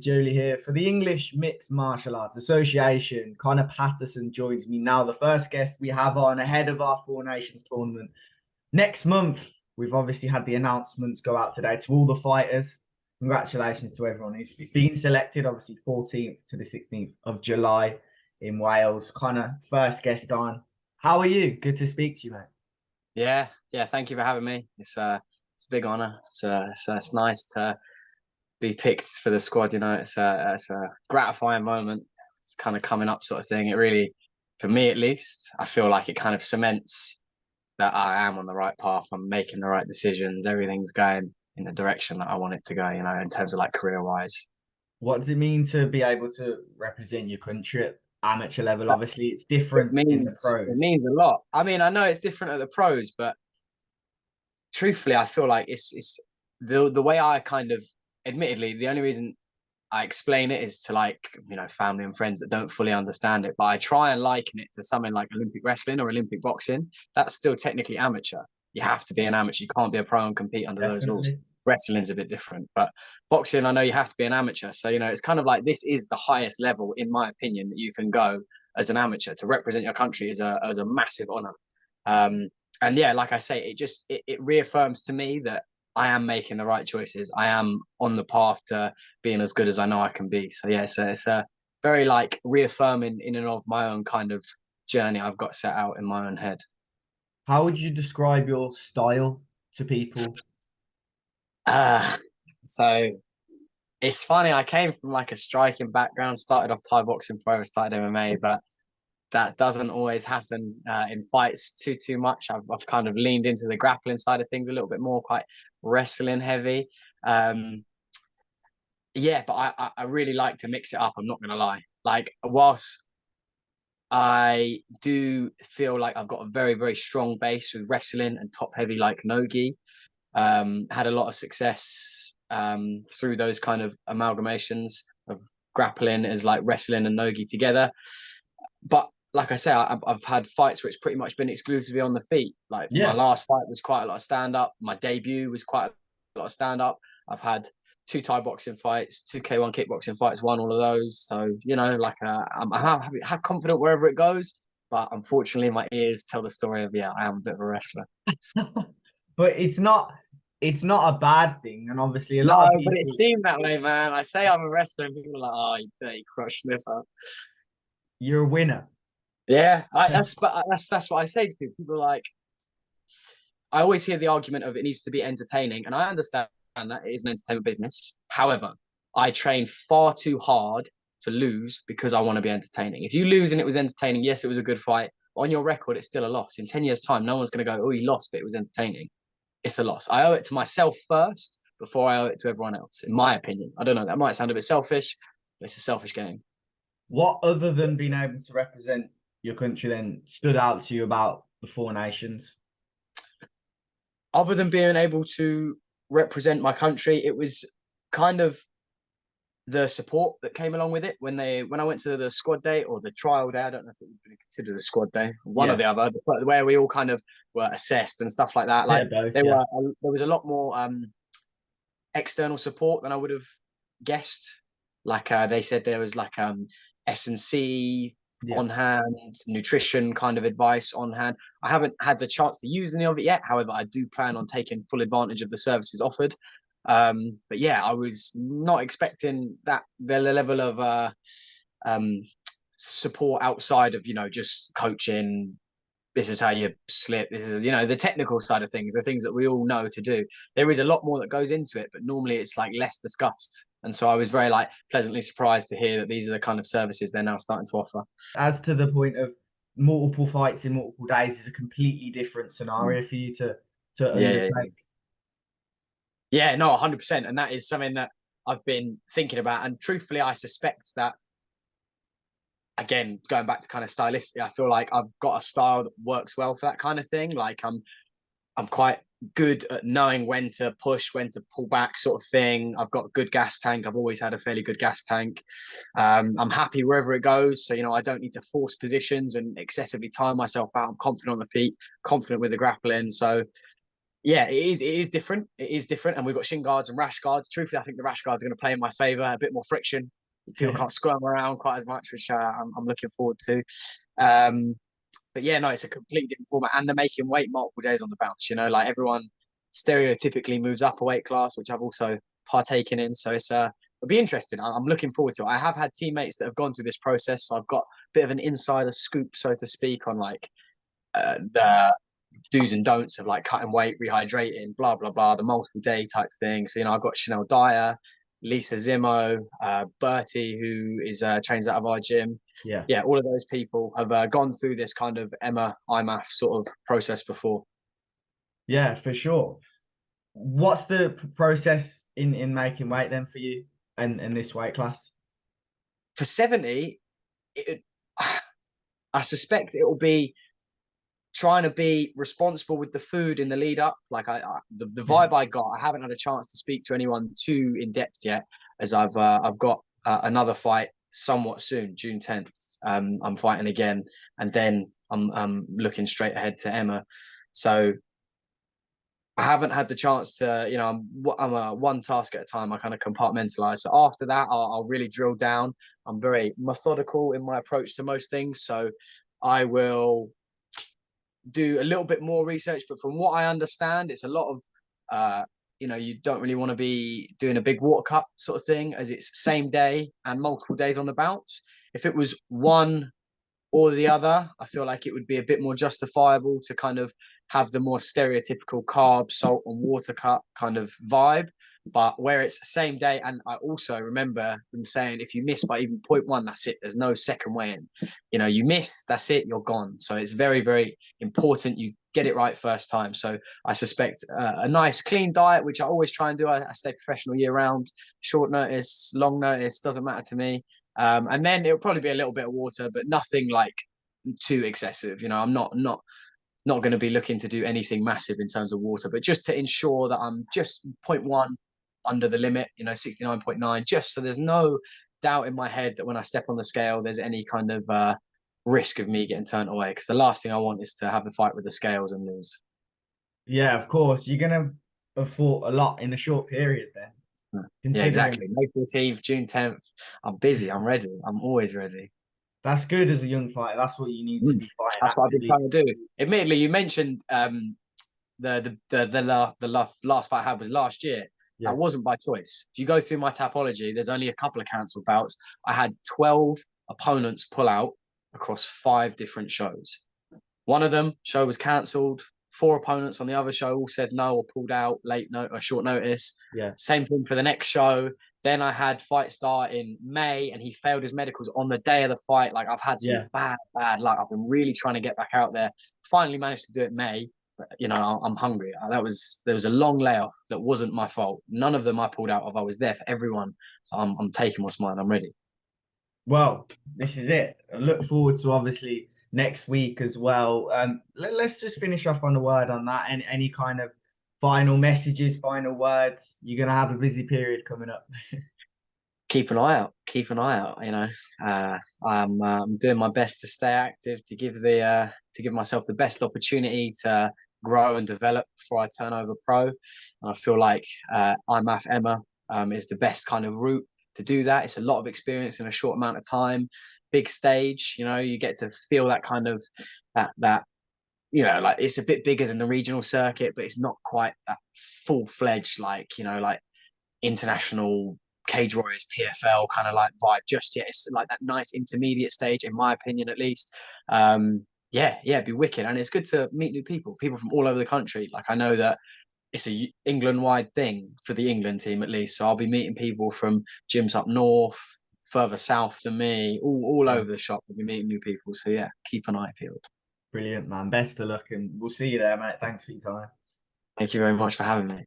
Jolie here for the English Mixed Martial Arts Association. Connor Patterson joins me now, the first guest we have on ahead of our Four Nations tournament next month. We've obviously had the announcements go out today to all the fighters. Congratulations to everyone who's been selected, obviously 14th to the 16th of July in Wales. Connor, first guest on. How are you? Good to speak to you, mate. Yeah. Thank you for having me. It's a big honor. It's nice to be picked for the squad. It's a gratifying moment. It's kind of coming up sort of thing. It really, for me at least, I feel like it kind of cements that I am on the right path. I'm making the right decisions. Everything's going in the direction that I want it to go. In terms of like career wise. What does it mean to be able to represent your country at amateur level? Obviously, it's It different in the means it pros. means a lot. I mean, I know it's different at the pros, but truthfully, I feel like it's the way I kind of, admittedly, the only reason I explain it is to family and friends that don't fully understand it. But I try and liken it to something like Olympic wrestling or Olympic boxing. That's still technically amateur. You have to be an amateur. You can't be a pro and compete under those rules. Definitely. Wrestling's a bit different, but boxing, I know you have to be an amateur. So it's kind of like this is the highest level, in my opinion, that you can go as an amateur. To represent your country is a massive honor. And yeah, like I say, it reaffirms to me that I am making the right choices. I am on the path to being as good as I know I can be. So yeah, it's a very reaffirming in and of my own kind of journey I've got set out in my own head. How would you describe your style to people? So it's funny. I came from like a striking background, started off Thai boxing before I started MMA, but that doesn't always happen in fights too much. I've kind of leaned into the grappling side of things a little bit more, quite wrestling heavy. Yeah, but I really like to mix it up. I'm not gonna lie. Like whilst I do feel like I've got a very very strong base with wrestling and top heavy like nogi. Had a lot of success through those kind of amalgamations of grappling as like wrestling and nogi together. But like I say, I've had fights where it's pretty much been exclusively on the feet. Like my Yeah. last fight was quite a lot of stand up. My debut was quite a lot of stand up. I've had two Thai boxing fights, two K1 kickboxing fights, won all of those. So I'm confident wherever it goes. But unfortunately, my ears tell the story of I am a bit of a wrestler. But it's not a bad thing. And obviously a No, lot of but it people, seemed that way, man. I say I'm a wrestler, and people are like, "Oh, you dirty crush sniffer." you're a winner. Yeah, that's what I say to people. People are like, I always hear the argument of it needs to be entertaining, and I understand that it is an entertainment business. However, I train far too hard to lose because I want to be entertaining. If you lose and it was entertaining, yes, it was a good fight. But on your record, it's still a loss. In 10 years' time, no one's going to go, "Oh, he lost, but it was entertaining." It's a loss. I owe it to myself first before I owe it to everyone else, in my opinion. I don't know. That might sound a bit selfish, but it's a selfish game. What other than being able to represent your country then stood out to you about the Four Nations? Other than being able to represent my country, it was kind of the support that came along with it when I went to the squad day or the trial day. I don't know if it would be considered a squad day, one or Yeah. the other, but where we all kind of were assessed and stuff like that. Bit Like of both, there yeah. were there was a lot more external support than I would have guessed. Like they said there was like S&C Yeah. on hand, nutrition kind of advice on hand. I haven't had the chance to use any of it yet. However, I do plan on taking full advantage of the services offered. But yeah, I was not expecting that the level of support outside of just coaching. This is how you slip. This is the technical side of things, the things that we all know to do. There is a lot more that goes into it, but normally it's like less discussed. And so I was very pleasantly surprised to hear that these are the kind of services they're now starting to offer. As to the point of multiple fights in multiple days is a completely different scenario for you to Yeah. undertake. Yeah, no, 100%. And that is something that I've been thinking about. And truthfully, I suspect that, again, going back to kind of stylistic, I feel like I've got a style that works well for that kind of thing. Like I'm quite good at knowing when to push, when to pull back, sort of thing. I've got a good gas tank. I've always had a fairly good gas tank. I'm happy wherever it goes. So, I don't need to force positions and excessively tire myself out. I'm confident on the feet, confident with the grappling. So Yeah, it is. It is different. It is different, and we've got shin guards and rash guards. Truthfully, I think the rash guards are going to play in my favour. A bit more friction. People can't squirm around quite as much, which I'm looking forward to. Um, but yeah, no, it's a completely different format, and they're making weight multiple days on the bounce. You know, like everyone stereotypically moves up a weight class, which I've also partaken in. So it'll be interesting. I'm looking forward to it. I have had teammates that have gone through this process, so I've got a bit of an insider scoop, so to speak, on like the do's and don'ts of like cutting weight, rehydrating, blah blah blah, the multiple day type thing. So I've got Chanel Dyer, Lisa Zimmo, Bertie, who is trains out of our gym. Yeah, All of those people have gone through this kind of Emma IMAF sort of process before. yeah, for sure. What's the process in making weight then for you and this weight class? For 70, it, I suspect it will be trying to be responsible with the food in the lead up. Like the vibe I got, I haven't had a chance to speak to anyone too in depth yet, as I've got another fight somewhat soon, June 10th. I'm fighting again, and then I'm looking straight ahead to Emma. So I haven't had the chance to, I'm a one task at a time. I kind of compartmentalize. So after that, I'll really drill down. I'm very methodical in my approach to most things. So I will do a little bit more research, but from what I understand, it's a lot of you don't really want to be doing a big water cut sort of thing, as it's same day and multiple days on the bounce. If it was one or the other, I feel like it would be a bit more justifiable to kind of have the more stereotypical carb, salt, and water cut kind of vibe. But where it's the same day, and I also remember them saying if you miss by even 0.1, that's it. There's no second way in. You miss, that's it, you're gone. So it's very, very important you get it right first time. So I suspect a nice clean diet, which I always try and do. I stay professional year round, short notice, long notice, doesn't matter to me. And then it'll probably be a little bit of water, but nothing like too excessive. I'm not going to be looking to do anything massive in terms of water, but just to ensure that I'm just 0.1 under the limit, 69.9, just so there's no doubt in my head that when I step on the scale, there's any kind of risk of me getting turned away. Because the last thing I want is to have the fight with the scales and lose. Yeah, of course. You're gonna have fought a lot in a short period then, Yeah, considering exactly. May 14th, June 10th. I'm busy. I'm ready. I'm always ready. that's good as a young fighter. That's what you need to be fighting That's what I've been actively. trying to do. Admittedly, you mentioned the last fight I had was last year. Yeah, That wasn't by choice. If you go through my Tapology, there's only a couple of cancelled bouts. I had 12 opponents pull out across 5 different shows. One of them show was cancelled. 4 opponents on the other show all said no or pulled out late note or short notice. yeah, Same thing for the next show. Then I had Fight Star in May, and he failed his medicals on the day of the fight. Like I've had some yeah. bad luck. I've been really trying to get back out there. Finally managed to do it May. But, I'm hungry. There was a long layoff that wasn't my fault. None of them I pulled out of. I was there for everyone. So I'm taking what's mine. I'm ready. Well, this is it. I look forward to obviously next week as well. Let's just finish off on a word on that. And any kind of final messages, final words. You're gonna have a busy period coming up. Keep an eye out. Keep an eye out. I'm doing my best to stay active, to give myself the best opportunity to grow and develop before I turn over pro. And I feel like IMAF Emma is the best kind of route to do that. It's a lot of experience in a short amount of time. Big stage, you get to feel that kind of that like it's a bit bigger than the regional circuit, but it's not quite that full fledged like international Cage Warriors PFL kind of like vibe just yet. It's like that nice intermediate stage, in my opinion, at least. It'd be wicked, and it's good to meet new people from all over the country. Like I know that it's a England-wide thing for the England team, at least. So I'll be meeting people from gyms up north, further south than me, all Yeah, over the shop. I'll be meeting new people. So yeah, keep an eye peeled. brilliant, man. Best of luck, and we'll see you there, mate. Thanks for your time. Thank you very much for having me.